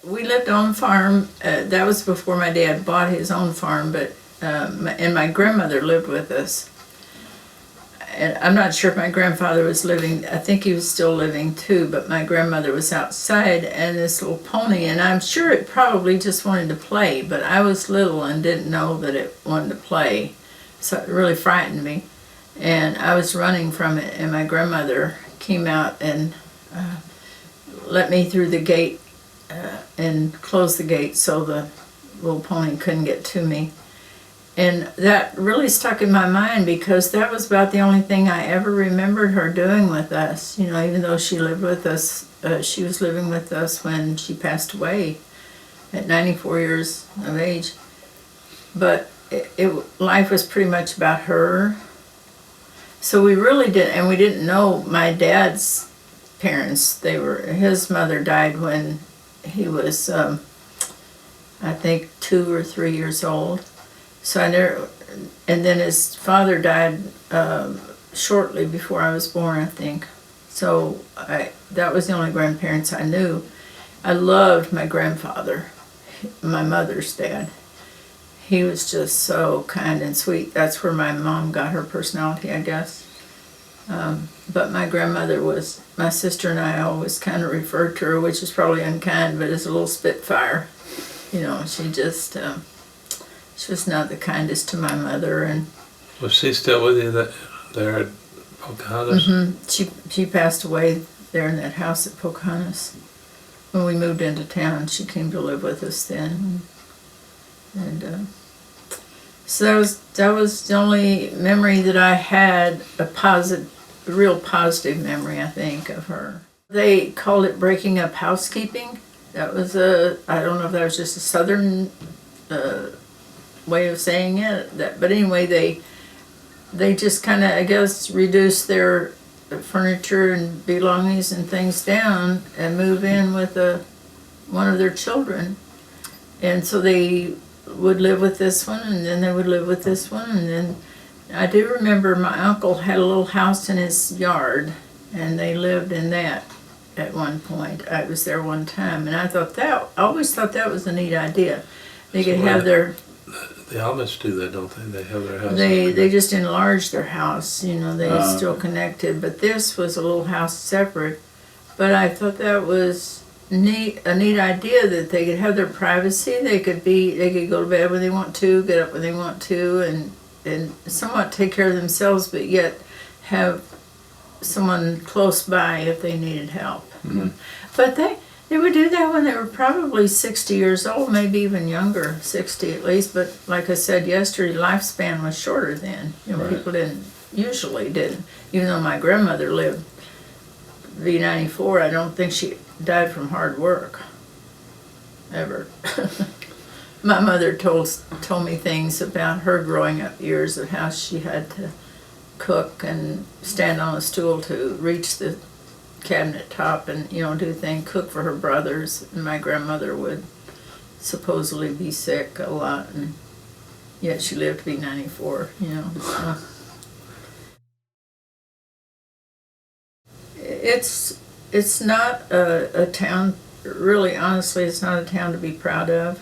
We lived on a farm. That was before my dad bought his own farm, but and my grandmother lived with us. And I'm not sure if my grandfather was living, I think he was still living too, but my grandmother was outside and this little pony, and I'm sure it probably just wanted to play, but I was little and didn't know that it wanted to play, so it really frightened me. And I was running from it, and my grandmother came out and let me through the gate and closed the gate so the little pony couldn't get to me. And that really stuck in my mind because that was about the only thing I ever remembered her doing with us. You know, even though she lived with us, she was living with us when she passed away at 94 years of age. But life was pretty much about her. So we really did, and we didn't know my dad's parents. His mother died when he was, I think, 2 or 3 years old. So I never, and then his father died shortly before I was born, I think. So that was the only grandparents I knew. I loved my grandfather, my mother's dad. He was just so kind and sweet. That's where my mom got her personality, I guess. But my grandmother was, my sister and I always kind of referred to her, which is probably unkind, but as a little spitfire. You know, she just, she was not the kindest to my mother. And was she still with you there at Pocahontas? Mm-hmm. She passed away there in that house at Pocahontas. When we moved into town, she came to live with us then. And so that was the only memory that I had, a real positive memory, I think, of her. They called it breaking up housekeeping. That was I don't know if that was just a southern way of saying it. But anyway, they just kind of, I guess, reduced their furniture and belongings and things down and move in with one of their children. And so they would live with this one, and then they would live with this one, and then I do remember my uncle had a little house in his yard, and they lived in that at one point. I was there one time, and I always thought that was a neat idea. They could have their... The Amish do that, don't they? They have their house. They just enlarged their house, you know, they still connected, but this was a little house separate. But I thought that was a neat idea that they could have their privacy. They could go to bed when they want to, get up when they want to, and somewhat take care of themselves, but yet have someone close by if they needed help. Mm-hmm. But they would do that when they were probably 60 years old, maybe even younger, 60 at least. But like I said yesterday, lifespan was shorter then. You know, right. People usually didn't. Even though my grandmother lived to be 94, I don't think she died from hard work, ever. My mother told me things about her growing up years of how she had to cook and stand on a stool to reach the cabinet top and, you know, cook for her brothers. And my grandmother would supposedly be sick a lot, and yet she lived to be 94, you know. So. It's not a town, really, honestly, it's not a town to be proud of.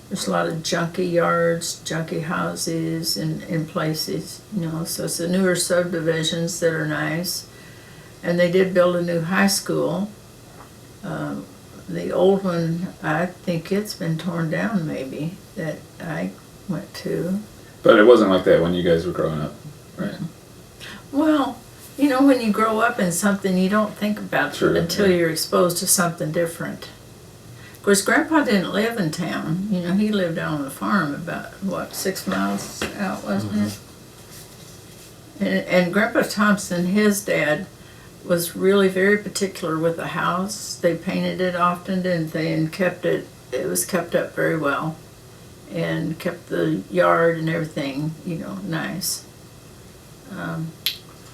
There's a lot of junky yards, junky houses in places, you know, so it's the newer subdivisions that are nice. And they did build a new high school. The old one, I think it's been torn down maybe, that I went to. But it wasn't like that when you guys were growing up, right? Well, you know, when you grow up in something, you don't think about it until you're exposed to something different. Of course, Grandpa didn't live in town. You know, he lived out on the farm about, 6 miles out, wasn't it? And Grandpa Thompson, his dad, was really very particular with the house. They painted it often, didn't they, and it was kept up very well, and kept the yard and everything, you know, nice.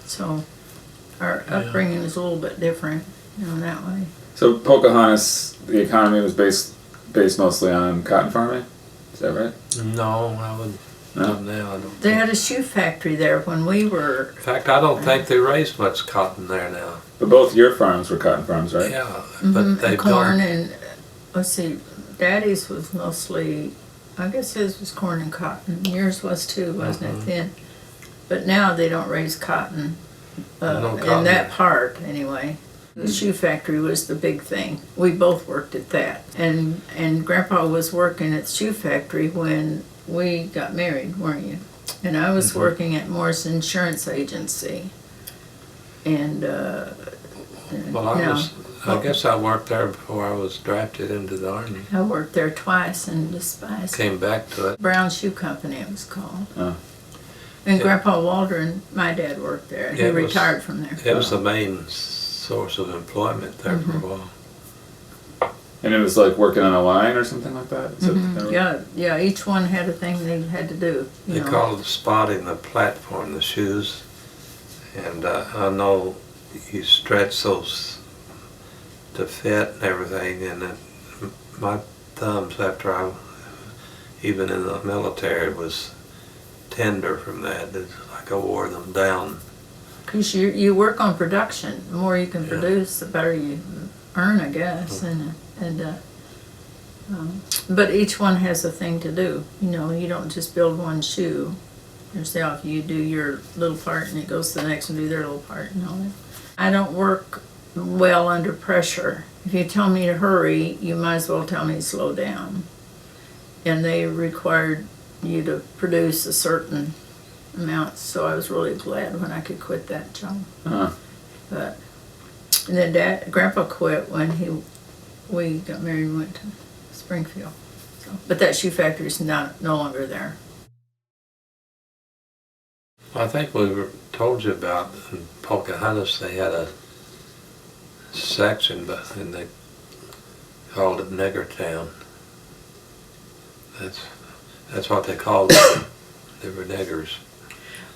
So our upbringing was a little bit different, you know, in that way. So Pocahontas, the economy was based mostly on cotton farming? Is that right? No, I wouldn't. No, I don't. They had a shoe factory there when we were. In fact, I don't think they raise much cotton there now. But both your farms were cotton farms, right? Yeah, but they've corn and let's see, Daddy's was mostly, I guess his was corn and cotton. Yours was too, wasn't it then? But now they don't raise cotton, No in cotton. that part anyway. The shoe factory was the big thing. We both worked at that. And Grandpa was working at the shoe factory when we got married, weren't you? And I was working at Morris Insurance Agency. And, Well, I guess I worked there before I was drafted into the Army. I worked there twice and despised it. Came back to it. Brown Shoe Company it was called. Oh. And Yeah. Grandpa Waldron, my dad worked there. He It was- retired from there. It was the main source of employment there for a while. And it was like working on a line or something like that? Is it- Yeah, each one had a thing they had to do. You They know. called it spotting the platform, the shoes. And I know you stretch those to fit and everything, and my thumbs, after I, even in the military, was tender from that. It's like I wore them down. Because you work on production. The more you can Yeah. produce, the better you earn, I guess. But each one has a thing to do. You know, you don't just build one shoe yourself. You do your little part, and it goes to the next one, do their little part, and all that. I don't work well under pressure. If you tell me to hurry, you might as well tell me to slow down. And they required you to produce a certain amount, so I was really glad when I could quit that job. But and then Grandpa quit when we got married and went to Springfield. So, but that shoe factory's no longer there. I think we told you about in Pocahontas, they had a section, and they called it Nigger Town. That's what they called it. They were niggers.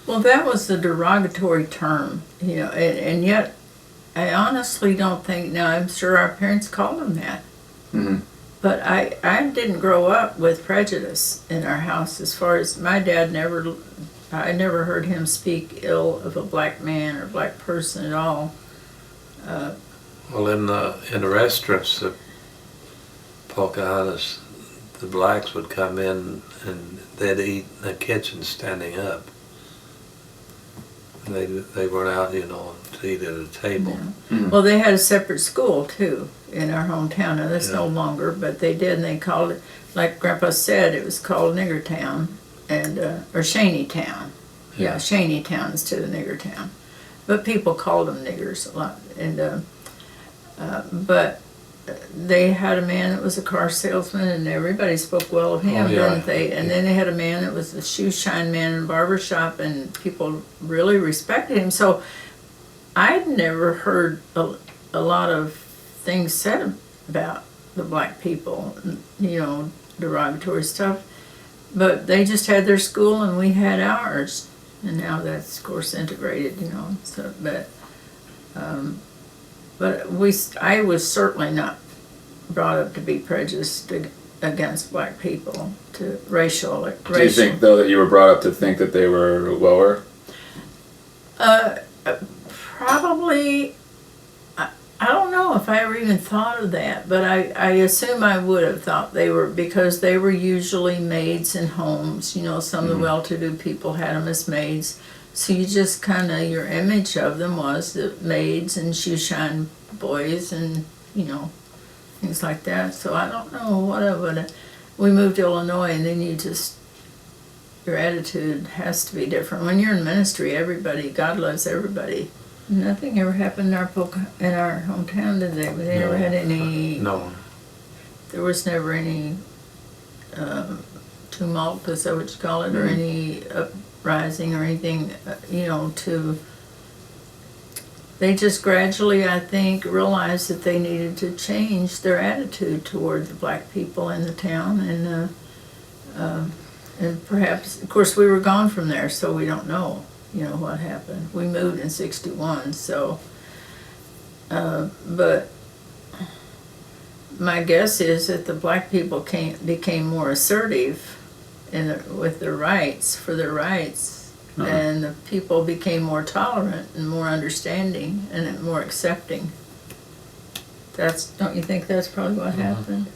Well, that was the derogatory term, you know, and yet I honestly don't think, now I'm sure our parents called them that. Mm-hmm. But I didn't grow up with prejudice in our house as far as my dad I never heard him speak ill of a black man or black person at all. Well, in the restaurants at Pocahontas, the blacks would come in and they'd eat in the kitchen standing up. They weren't out, you know, to eat at a table. Yeah. Mm. Well, they had a separate school too in our hometown. Now that's no longer, but they did, and they called it, like Grandpa said, it was called Nigger Town and or Shaney Town. Yeah, Shaney Town instead of Nigger Town. But people called them niggers a lot, and but they had a man that was a car salesman, and everybody spoke well of him, Oh, yeah. didn't they? And then they had a man that was a shoe shine man in a barber shop, and people really respected him. So I'd never heard a lot of things said about the black people, you know, derogatory stuff. But they just had their school, and we had ours, and now that's of course integrated, you know. So, but I was certainly not brought up to be prejudiced against black people, to racial. Do you think, though, that you were brought up to think that they were lower? Probably. I don't know if I ever even thought of that, but I assume I would have thought they were, because they were usually maids in homes. You know, some of the well-to-do people had them as maids. So you just kind of, your image of them was the maids and shoe shine boys and, you know, things like that. So I don't know what I would have. We moved to Illinois, and then your attitude has to be different. When you're in ministry, everybody, God loves everybody. Nothing ever happened in our hometown, did they? They never had any. No. There was never any tumult, is that what you call it, or any uprising or anything, you know, they just gradually, I think, realized that they needed to change their attitude toward the black people in the town, and perhaps, of course, we were gone from there, so we don't know, you know, what happened. We moved in '61, so, but my guess is that the black people became more assertive with their rights, and the people became more tolerant and more understanding and more accepting. Don't you think that's probably what happened?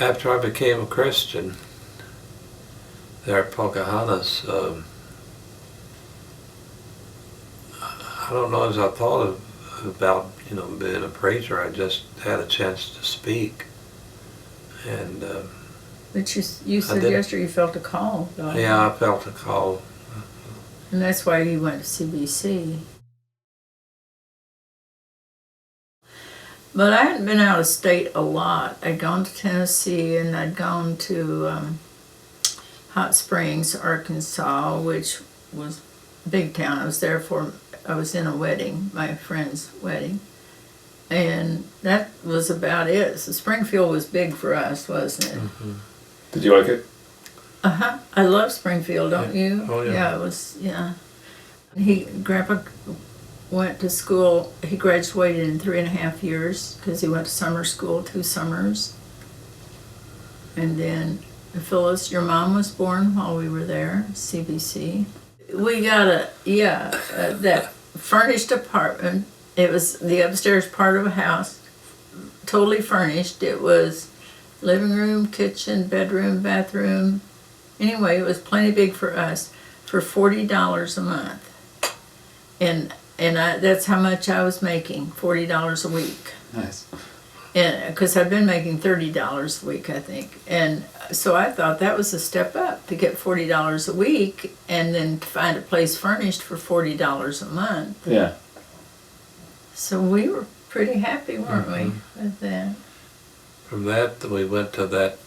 after I became a Christian there at Pocahontas, I don't know, as I thought about, being a preacher, I just had a chance to speak. And But you said yesterday you felt a call. yeah, I felt a call. And that's why you went to CBC. But I hadn't been out of state a lot. I'd gone to Tennessee and I'd gone to Hot Springs, Arkansas, which was a big town. I was in a wedding, my friend's wedding. And that was about it. So Springfield was big for us, wasn't it? Mm-hmm. Did you like it? Uh-huh. I love Springfield, don't you? Oh, yeah. Yeah, it was, yeah. Grandpa went to school, he graduated in 3.5 years because he went to summer school 2 summers. And then Phyllis, your mom was born while we were there, CBC. We got that furnished apartment. It was the upstairs part of a house, totally furnished. It was living room, kitchen, bedroom, bathroom. Anyway, it was plenty big for us for $40 a month. And that's how much I was making, $40 a week. Nice. And because I've been making $30 a week, I think. And so I thought that was a step up to get $40 a week and then to find a place furnished for $40 a month. Yeah. So we were pretty happy, weren't we, Mm-hmm. with that? From that, we went to that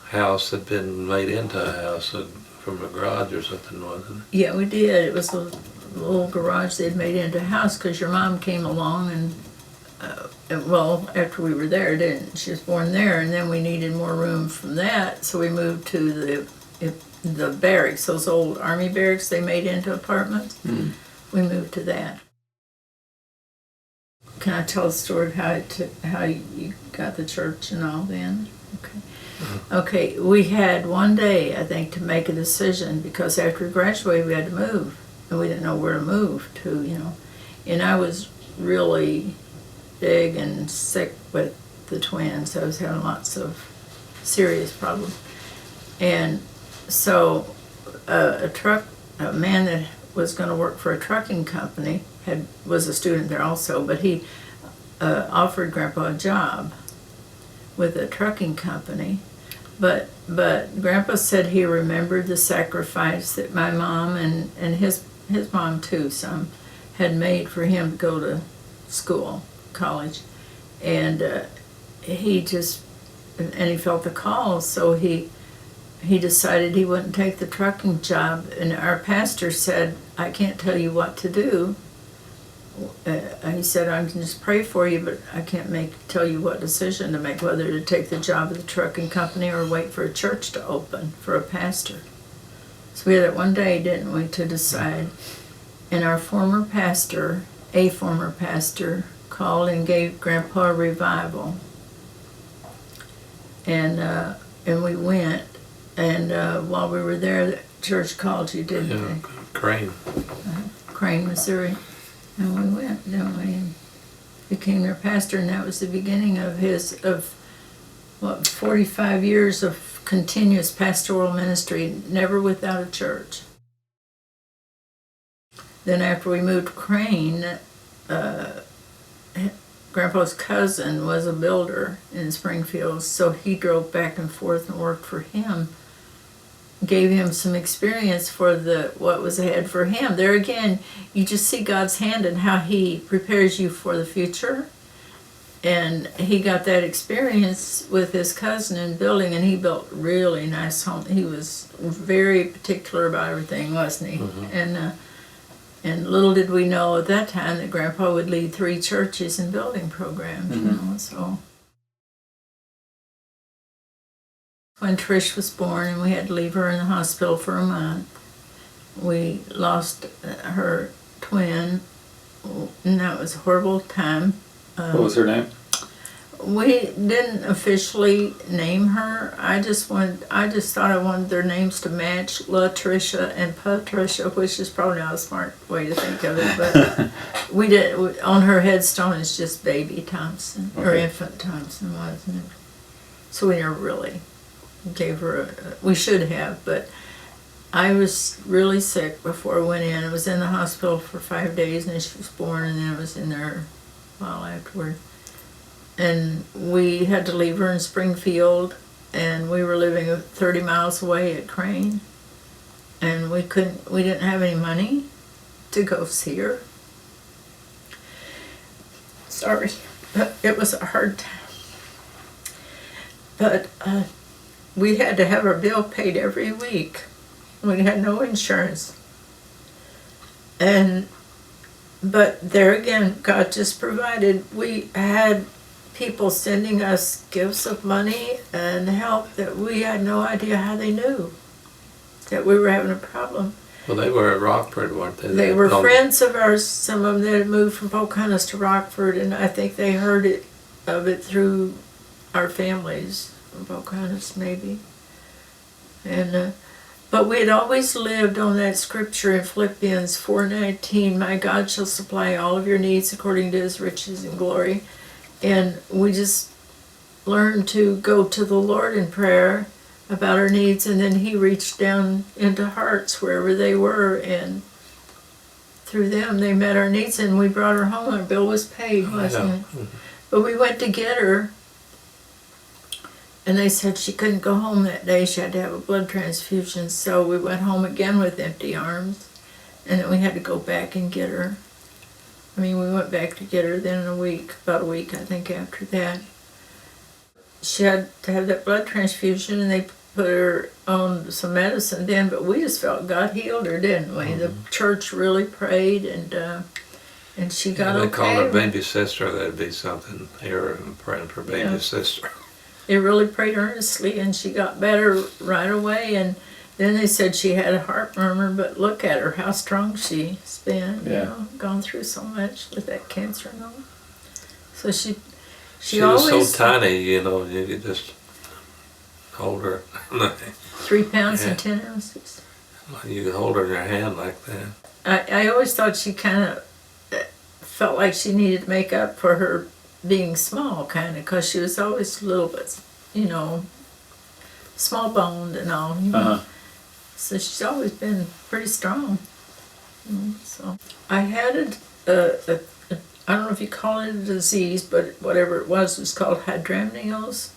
house that had been made into a house from a garage or something, wasn't it? Yeah, we did. It was a little garage they'd made into a house because your mom came along and after we were there, she was born there, and then we needed more room from that, so we moved to the barracks, those old army barracks they made into apartments. Mm. We moved to that. Can I tell the story of how you got the church and all then? Okay. Okay, we had one day, I think, to make a decision because after we graduated, we had to move, and we didn't know where to move to, And I was really big and sick with the twins. I was having lots of serious problems. And so a man that was going to work for a trucking company was a student there also, but he offered Grandpa a job with a trucking company. But Grandpa said he remembered the sacrifice that my mom and his mom too, some had made for him to go to school, college, and he felt the call, so he decided he wouldn't take the trucking job. And our pastor said, "I can't tell you what to do." He said, "I can just pray for you, but I can't tell you what decision to make, whether to take the job at the trucking company or wait for a church to open for a pastor." So we had it one day, didn't we, to decide. And our former pastor, called and gave Grandpa a revival. And we went. And while we were there, the church called you, didn't they? Crane. Crane, Missouri. And we went, didn't we? And became their pastor, and that was the beginning of 45 years of continuous pastoral ministry, never without a church. Then after we moved to Crane, Grandpa's cousin was a builder in Springfield, so he drove back and forth and worked for him. Gave him some experience for what was ahead for him. There again, you just see God's hand in how He prepares you for the future. And he got that experience with his cousin in building, and he built really nice homes. He was very particular about everything, wasn't he? Mm-hmm. And little did we know at that time that Grandpa would lead 3 churches in building programs. Mm-hmm. So when Trish was born and we had to leave her in the hospital for a month, we lost her twin, and that was a horrible time. What was her name? We didn't officially name her. I just thought I wanted their names to match, Latricia and Patricia, which is probably not a smart way to think of it, but we did. On her headstone is just Baby Thompson, or Okay. Infant Thompson, wasn't it? So we never really gave her we should have, but I was really sick before I went in. I was in the hospital for 5 days and then she was born, and then I was in there a while afterward. And we had to leave her in Springfield, and we were living 30 miles away at Crane, and we didn't have any money to go see her. Sorry, but it was a hard time. But we had to have our bill paid every week. We had no insurance. But there again, God just provided. We had people sending us gifts of money and help that we had no idea how they knew that we were having a problem. Well, they were at Rockford, weren't they? They were friends of ours, some of them that had moved from Pocahontas to Rockford, and I think they heard of it through our families from Pocahontas, maybe. And but we had always lived on that scripture in Philippians 4:19, "My God shall supply all of your needs according to his riches and glory." And we just learned to go to the Lord in prayer about our needs, and then he reached down into hearts wherever they were, and through them they met our needs, and we brought her home. Our bill was paid, wasn't it? Mm-hmm. But we went to get her, and they said she couldn't go home that day. She had to have a blood transfusion, so we went home again with empty arms, and then we had to go back and get her. I mean, we went back to get her then in about a week, I think, after that. She had to have that blood transfusion, and they put her on some medicine then, but we just felt God healed her, didn't we? The church really prayed, and she got okay. They called her baby sister. That'd be something. They were praying for baby sister. They really prayed earnestly, and she got better right away. And then they said she had a heart murmur, but look at her, how strong she's been. Yeah. You know, gone through so much with that cancer and all. So she She always was so tiny, you know, you could just hold her. 3 pounds Yeah. and 10 ounces. You could hold her in your hand like that. I always thought she kind of felt like she needed to make up for her being small, kind of, because she was always a little bit, you know, small boned and all. You know? So she's always been pretty strong. You know, so I had I don't know if you call it a disease, but whatever it was called hydramnios.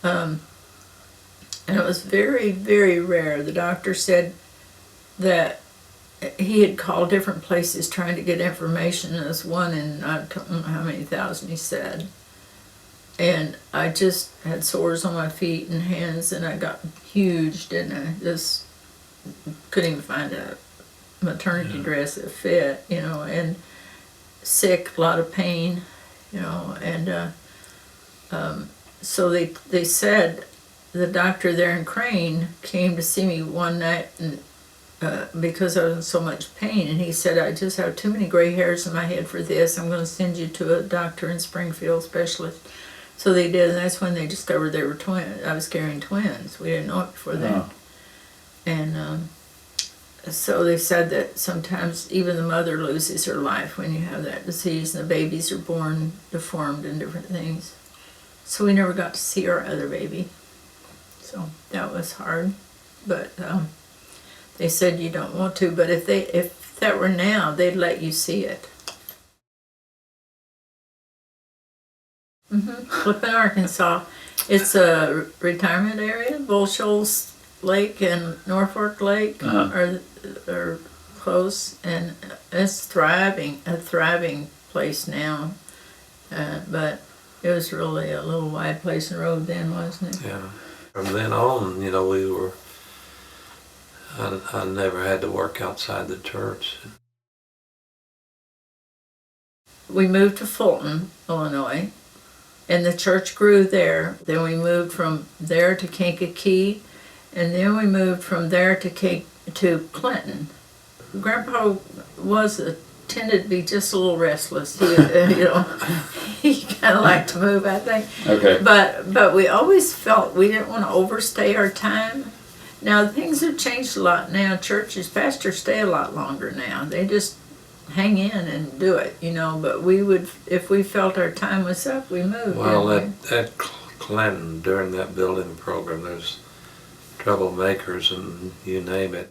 And it was very, very rare. The doctor said that he had called different places trying to get information, and it was one in, I don't know how many thousand he said. And I just had sores on my feet and hands, and I got huge, didn't I? Just couldn't even find a maternity dress that fit, you know, and sick, a lot of pain, you know, and so they said, the doctor there in Crane came to see me one night, and because I was in so much pain, and he said, I just have too many gray hairs in my head for this. I'm going to send you to a doctor in Springfield, specialist. So they did, and that's when they discovered they were twins. I was carrying twins. We didn't know it before that. And so they said that sometimes even the mother loses her life when you have that disease, and the babies are born deformed and different things. So we never got to see our other baby. So that was hard. But they said you don't want to, but if that were now, they'd let you see it. Flippin, Arkansas. It's a retirement area. Bull Shoals Lake and Norfolk Lake are close, and it's a thriving place now. But it was really a little wide place and road then, wasn't it? Yeah. From then on, you know, I never had to work outside the church. We moved to Fulton, Illinois, and the church grew there. Then we moved from there to Kankakee, and then we moved from there to Clinton. Grandpa tended to be just a little restless. He, you know, he kind of liked to move, I think. Okay. But we always felt we didn't want to overstay our time. Now things have changed a lot now. Pastors stay a lot longer now. They just hang in and do it, you know. But we would, if we felt our time was up, we moved. Well, that Clinton during that building program. There's troublemakers and you name it.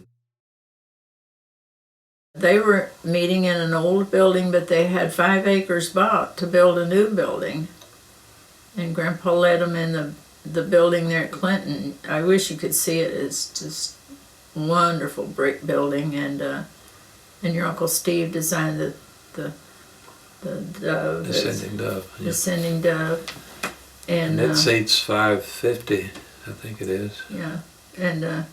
They were meeting in an old building, but they had 5 acres bought to build a new building. And Grandpa led them in the building there at Clinton. I wish you could see it. It's just wonderful brick building, and your Uncle Steve designed the dove. Descending Dove. Yeah. Descending Dove. And it seats 550, I think it is. Yeah, and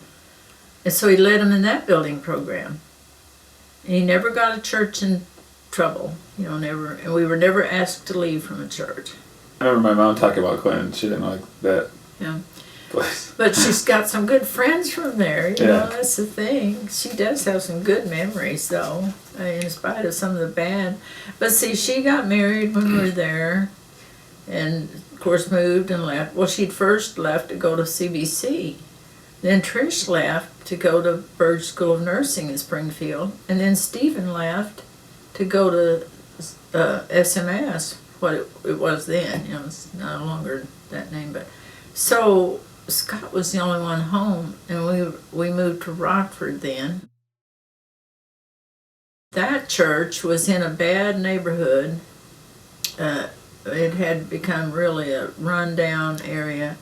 so he led them in that building program. And he never got a church in trouble, never. And we were never asked to leave from a church. I remember my mom talking about Clinton. She didn't like that Yeah. place. But she's got some good friends from there, Yeah. that's the thing. She does have some good memories, though, in spite of some of the bad. But see, she got married when we were there, and of course moved and left. Well, she'd first left to go to CBC. Then Trish left to go to Burge School of Nursing in Springfield. And then Stephen left to go to SMS, what it was then. It's no longer that name. But so Scott was the only one home, and we moved to Rockford then. That church was in a bad neighborhood. It had become really a rundown area.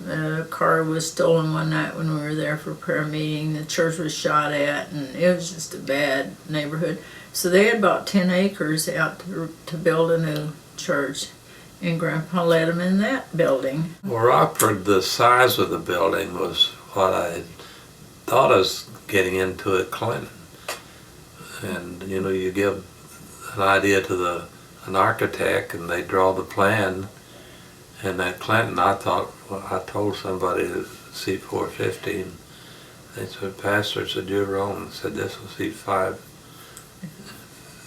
A car was stolen one night when we were there for prayer meeting. The church was shot at, and it was just a bad neighborhood. So they had bought 10 acres out to build a new church, and Grandpa led them in that building. Well, Rockford, the size of the building was what I thought I was getting into at Clinton. And you give an idea to an architect, and they draw the plan. And at Clinton, I told somebody to seat 450, and they said, Pastor said, you're wrong. I said, this will seat 5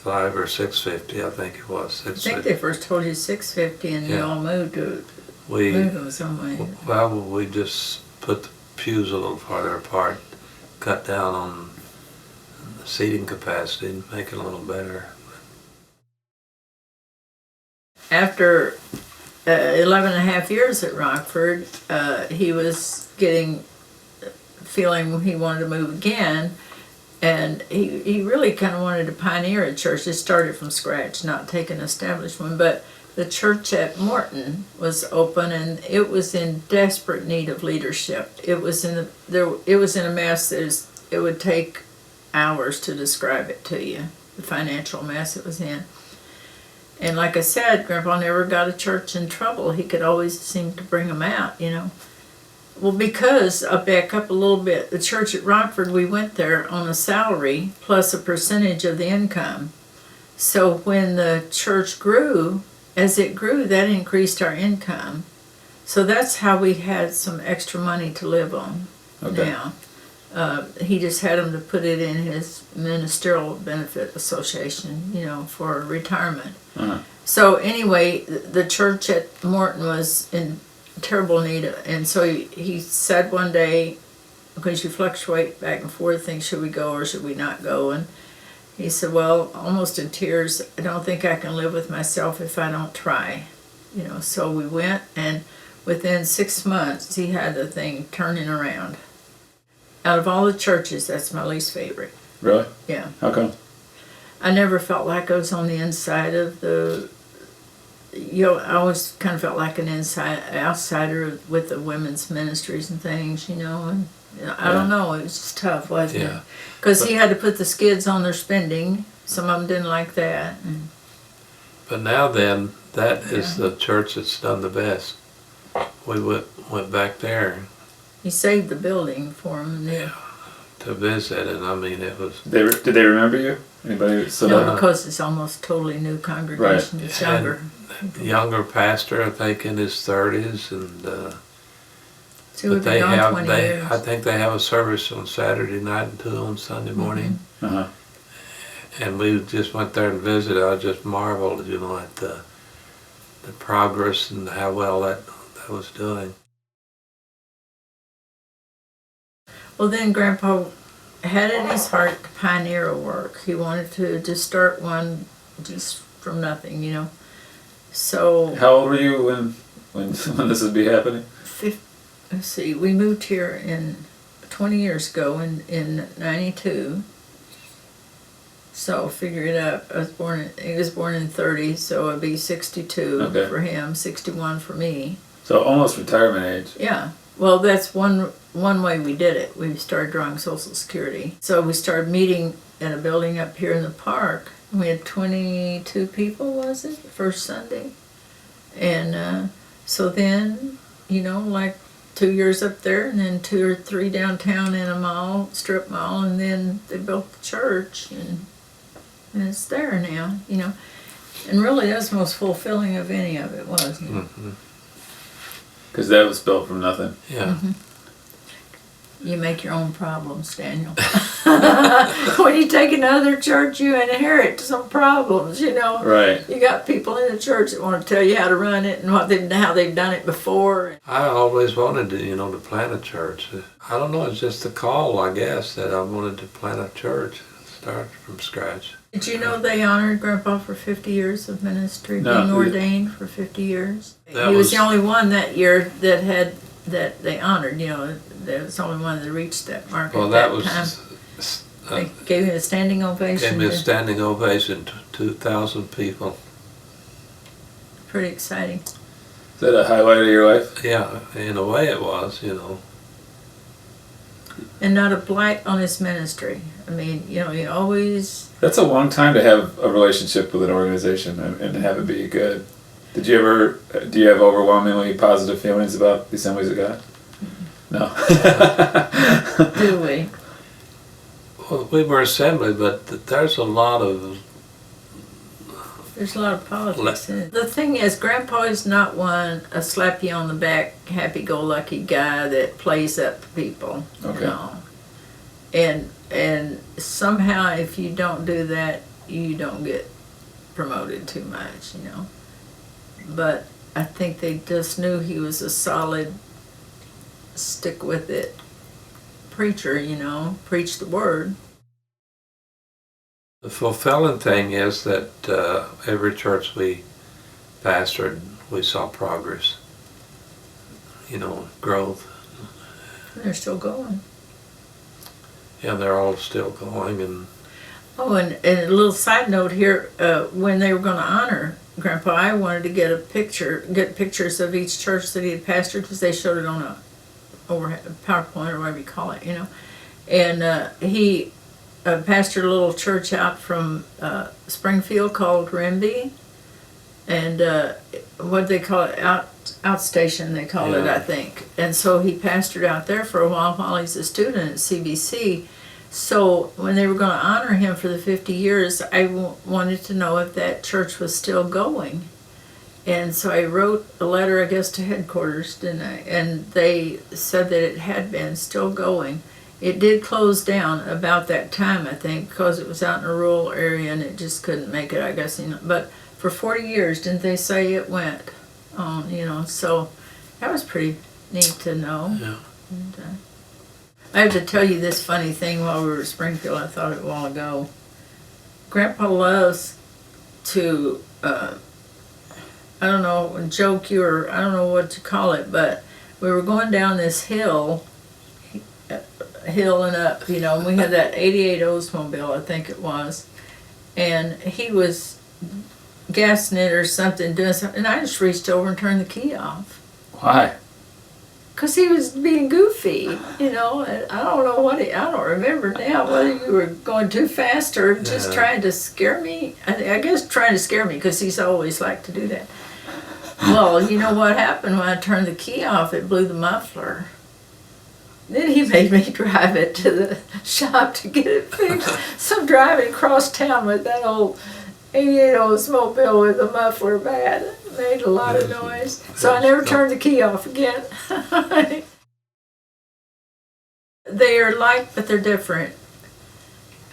or 650, I think it was. I think they first told you 650, and you all moved them somewhere. Well, we just put the pews a little farther apart, cut down on the seating capacity, and make it a little better. After 11 and a half years at Rockford, he was feeling he wanted to move again, and he really kind of wanted to pioneer a church. They started from scratch, not take an established one, but the church at Morton was open, and it was in desperate need of leadership. It was in a mess that it would take hours to describe it to you, the financial mess it was in. And like I said, Grandpa never got a church in trouble. He could always seem to bring them out, Well, because, I'll back up a little bit, the church at Rockford, we went there on a salary plus a percentage of the income. So when the church grew, as it grew, that increased our income. So that's how we had some extra money to live on now. He just had him to put it in his ministerial benefit association, for retirement. Uh-huh. So anyway, the church at Morton was in terrible need, and so he said one day, because you fluctuate back and forth, think, should we go or should we not go? And he said, well, almost in tears, I don't think I can live with myself if I don't try. So we went, and within 6 months, he had the thing turning around. Out of all the churches, that's my least favorite. Really? Yeah. How come? I never felt like I was on the inside of I always kind of felt like an outsider with the women's ministries and things, and I don't know, it was just tough, wasn't it? Because he had to put the skids on their spending. Some of them didn't like that. But now then, that is the church that's done the best. We went back there. He saved the building for him. To visit, and I mean, it was... Did they remember you? Anybody? No, because it's almost totally new congregation. Right. It's younger. Younger pastor, I think, in his 30s, and So we've been gone 20 years. I think they have a service on Saturday night and 2 on Sunday morning. Mm-hmm. Uh-huh. And we just went there and visited. I just marveled, at the progress and how well that was doing. Well, then Grandpa had in his heart to pioneer a work. He wanted to just start one just from nothing, So, How old were you when this would be happening? let's see, we moved here in 20 years ago in 92. So figure it out. He was born in 30, so it'd be 62 Okay. for him, 61 for me. So almost retirement age. Yeah. Well, that's one way we did it. We started drawing Social Security. So we started meeting in a building up here in the park. We had 22 people, was it, first Sunday? And so then, like 2 years up there, and then 2 or 3 downtown in a mall, strip mall, and then they built the church, and it's there now, And really, that's the most fulfilling of any of it, wasn't it? Mm-hmm. Because that was built from nothing. Yeah. Mm-hmm. You make your own problems, Daniel. When you take another church, you inherit some problems, Right. You got people in the church that want to tell you how to run it and how they've done it before. I always wanted to, to plant a church. I don't know, it's just a call, I guess, that I wanted to plant a church, start from scratch. Did you know they honored Grandpa for 50 years of ministry, No. being ordained for 50 years? That He was was- the only one that year that they honored, There was the only one that reached that mark Well, at that that was, time. They gave him a standing ovation. gave me a standing ovation to 2,000 people. Pretty exciting. Is that a highlight of your life? Yeah, in a way it was, And not a blight on his ministry. I mean, he always... That's a long time to have a relationship with an organization and have it be good. Do you have overwhelmingly positive feelings about the Assemblies of God? No. Do we? Well, we were assembly, but there's a lot of... There's a lot of politics in it. The thing is, Grandpa is not a slap you on the back, happy-go-lucky guy that plays up to people. Okay. No. And somehow, if you don't do that, you don't get promoted too much, But I think they just knew he was a solid, stick-with-it preacher, preach the word. The fulfilling thing is that every church we pastored, we saw progress, growth. They're still going. Yeah, they're all still going, and Oh, and a little side note here, when they were going to honor Grandpa, I wanted to get pictures of each church that he had pastored, because they showed it on a PowerPoint or whatever you call it, And he pastored a little church out from Springfield called Rimby, and what they call it, outstation they call it, Yeah. I think. And so he pastored out there for a while he's a student at CBC. So when they were going to honor him for the 50 years, I wanted to know if that church was still going. And so I wrote a letter, I guess, to headquarters, didn't I? And they said that it had been still going. It did close down about that time, I think, because it was out in a rural area and it just couldn't make it, I guess. But for 40 years, didn't they say it went on, So that was pretty neat to know. yeah. And, I have to tell you this funny thing while we were at Springfield. I thought it a while ago. Grandpa loves to, I don't know, joke you, or I don't know what to call it, but we were going down this hill and up, and we had that 88 Oldsmobile, I think it was, and he was gassing it or something, doing something, and I just reached over and turned the key off. Why? Because he was being goofy, and I don't know I don't remember now whether you were going too fast or just trying to scare me. I guess trying to scare me, because he's always liked to do that. Well, you know what happened when I turned the key off? It blew the muffler. Then he made me drive it to the shop to get it fixed. So I'm driving across town with that old 88 Oldsmobile with the muffler bad. It made a lot of noise. So I never turned the key off again. They are alike, but they're different.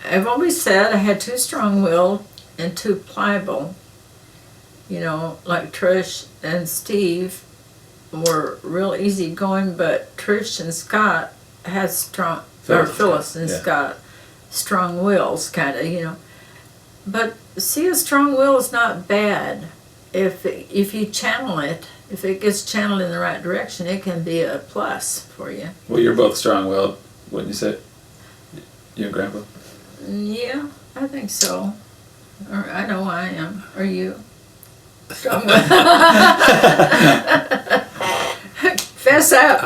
I've always said I had too strong-willed and too pliable. Like Trish and Steve were real easygoing, but Trish and Scott had Phyllis and Scott, strong wills, kind of, But see, a strong will is not bad. if you channel it, if it gets channeled in the right direction, it can be a plus for you. Well, you're both strong-willed, wouldn't you say? You and Grandpa? Yeah, I think so. Or I know I am. Are you? Strong. Fess up.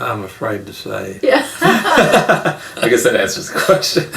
I'm afraid to say. Yeah. I guess that answers the question.